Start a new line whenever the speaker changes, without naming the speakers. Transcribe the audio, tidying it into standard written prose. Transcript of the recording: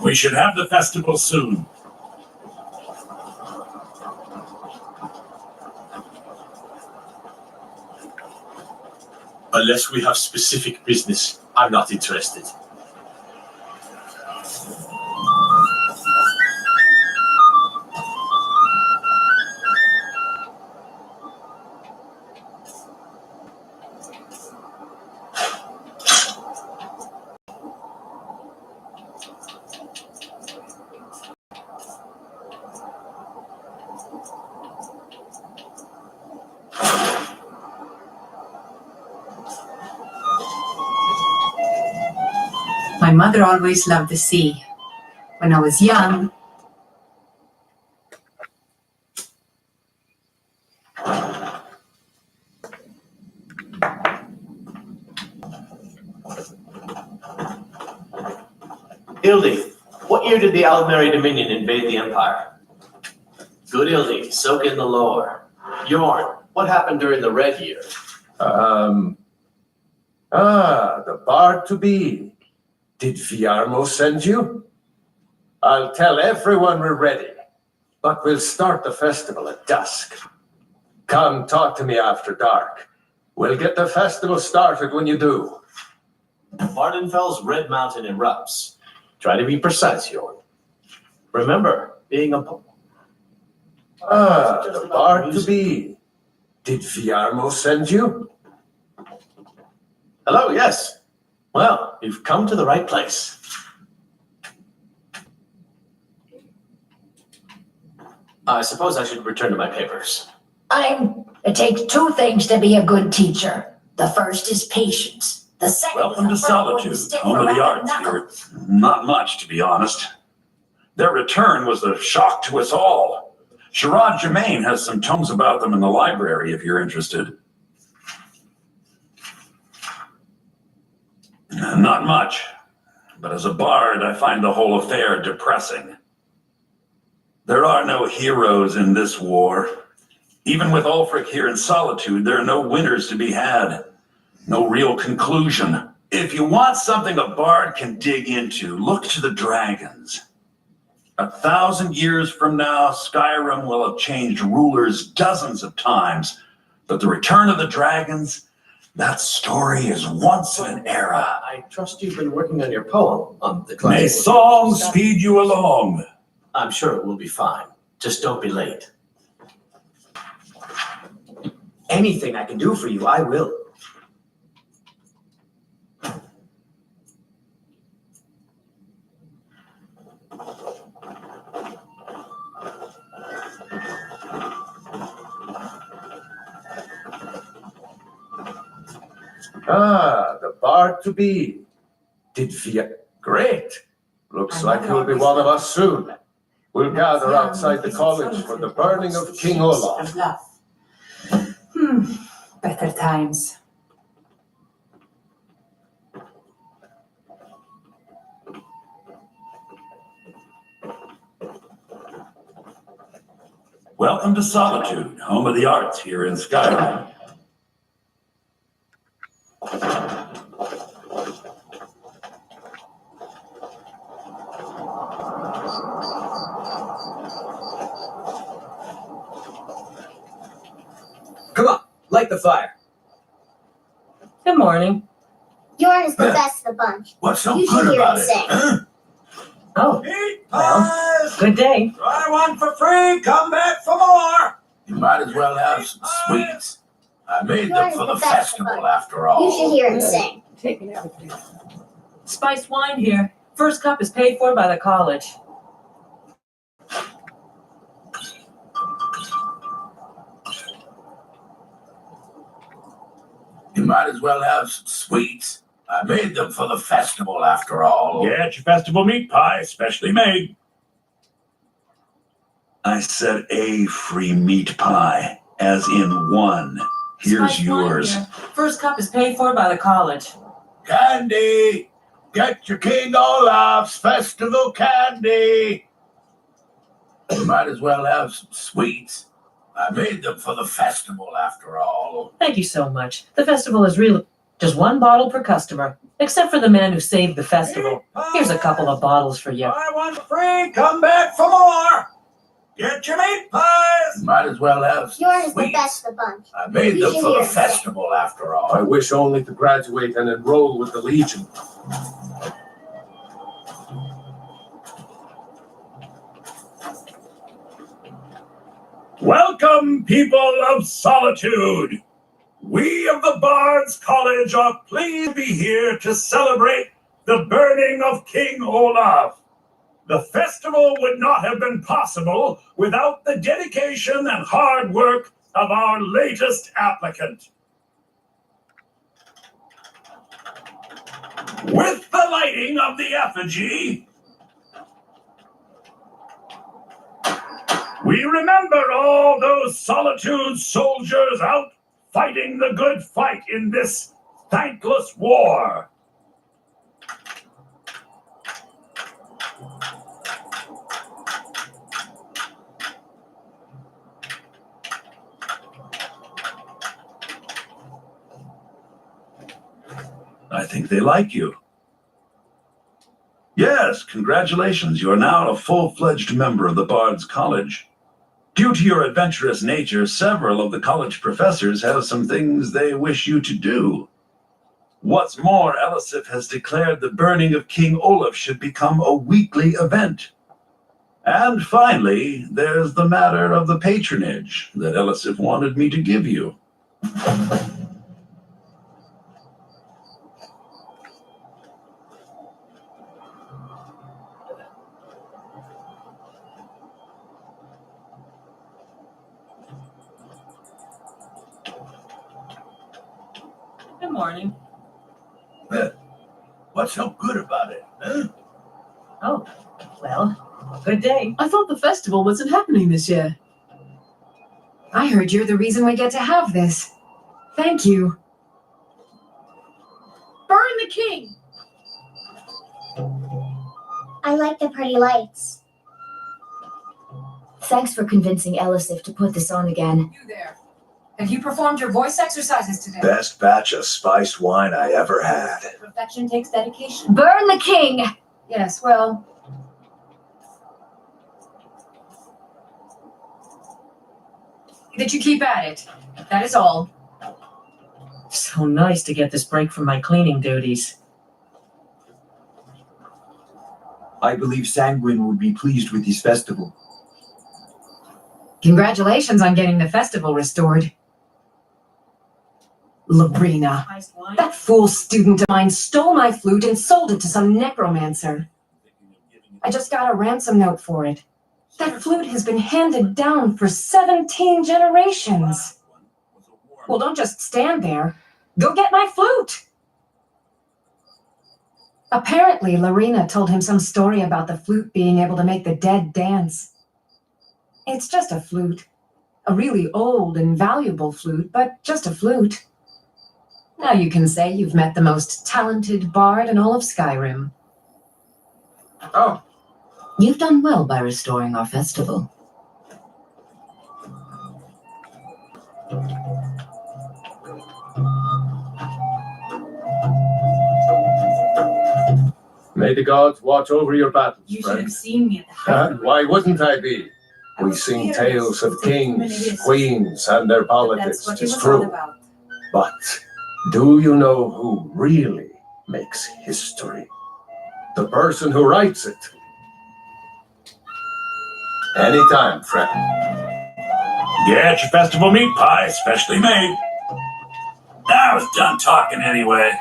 We should have the festival soon.
Unless we have specific business, I'm not interested.
My mother always loved the sea. When I was young,
Ildi, what year did the Aldmeri Dominion invade the Empire? Good Ildi, soak in the lore. Jorn, what happened during the Red Year?
The bard to be. Did Viarmo send you? I'll tell everyone we're ready, but we'll start the festival at dusk. Come talk to me after dark. We'll get the festival started when you do.
Vardenfell's Red Mountain erupts. Try to be precise, Jorn. Remember, being a...
The bard to be. Did Viarmo send you?
Hello, yes. Well, you've come to the right place. I suppose I should return to my papers.
It takes two things to be a good teacher. The first is patience. The second
Welcome to
is a firm wooden
Solitude,
stick
home of
around
the arts
knuckles.
here. Not much, to be honest. Their return was a shock to us all. Sharad Germain has some tomes about them in the library if you're interested. Not much, but as a bard, I find the whole affair depressing. There are no heroes in this war. Even with Ulfric here in Solitude, there are no winners to be had. No real conclusion. If you want something a bard can dig into, look to the dragons. 1,000 years from now, Skyrim will have changed rulers dozens of times, but the return of the dragons, that story is once in an era.
I trust you've been working on your poem on the
May song speed you along.
I'm sure it will be fine. Just don't be late.
Anything I can do for you, I will.
The bard to be. Did Great. Looks like you'll be one of us soon. We'll gather outside the college for the burning of King Olaf.
Better times.
Welcome to Solitude, home of the arts here in Skyrim.
Come on, light the fire.
Good morning.
Jorn is the best of the bunch.
What's so
You should
good
hear
about
him
it?
sing.
Huh?
Oh,
Meat
well,
pies!
good day.
Try one for free, come back for more! You might as well have some sweets. I made them
Jorn
for
is
the
the best
festival
of
after all.
You should hear him sing.
Taking everything. Spiced wine here. First cup is paid for by the college.
You might as well have some sweets. I made them for the festival after all. Get your festival meat pie, specially made. I said a free meat pie, as in one. Here's
Spiced wine
yours.
here. First cup is paid for by the college.
Candy! Get your King Olaf's festival candy! You might as well have some sweets. I made them for the festival after all.
Thank you so much. The festival is really Just one bottle per customer, except for the man who saved the festival. Here's a couple of bottles for you.
I want free. Come back for more. Get your meat pies. Might as well have
Jorn is the
sweets.
best of the bunch.
I made them
You
for the
hear.
festival, after all.
I wish only to graduate and enroll with the Legion.
Welcome, people of Solitude. We of the Bards College are pleased to be here to celebrate the burning of King Olaf. The festival would not have been possible without the dedication and hard work of our latest applicant. With the lighting of the effigy, we remember all those Solitude soldiers out fighting the good fight in this thankless war. I think they like you. Yes, congratulations. You are now a full-fledged member of the Bards College. Due to your adventurous nature, several of the college professors have some things they wish you to do. What's more, Elisif has declared the burning of King Olaf should become a weekly event. And finally, there's the matter of the patronage that Elisif wanted me to give you.
Good morning.
What's so good about it, huh?
Oh, well, good day. I thought the festival wasn't happening this year.
I heard you're the reason we get to have this. Thank you.
Burn the king!
I like the pretty lights.
Thanks for convincing Elisif to put this on again.
You there. Have you performed your voice exercises today?
Best batch of spiced wine I ever had.
Perfection takes dedication.
Burn the king!
Yes, well, that you keep at it. That is all.
So nice to get this break from my cleaning duties.
I believe Sanguine would be pleased with this festival.
Congratulations on getting the festival restored. Labrina,
Spiced wine.
that fool student of mine stole my flute and sold it to some necromancer. I just got a ransom note for it. That flute has been handed down for 17 generations. Well, don't just stand there. Go get my flute. Apparently, Larina told him some story about the flute being able to make the dead dance. It's just a flute. A really old and valuable flute, but just a flute. Now you can say you've met the most talented bard in all of Skyrim.
Oh,
You've done well by restoring our festival.
may the gods watch over your battles,
You should
friend.
have seen me at the height.
Why wouldn't I be?
I
We
was
sing
fearless.
tales of
It's too many
kings,
risks.
queens, and their
But
politics,
that's what it
it's
was all
true.
about.
But do you know who really makes history? The person who writes it. Anytime, friend.
Get your festival meat pie, specially made. I was done talking anyway.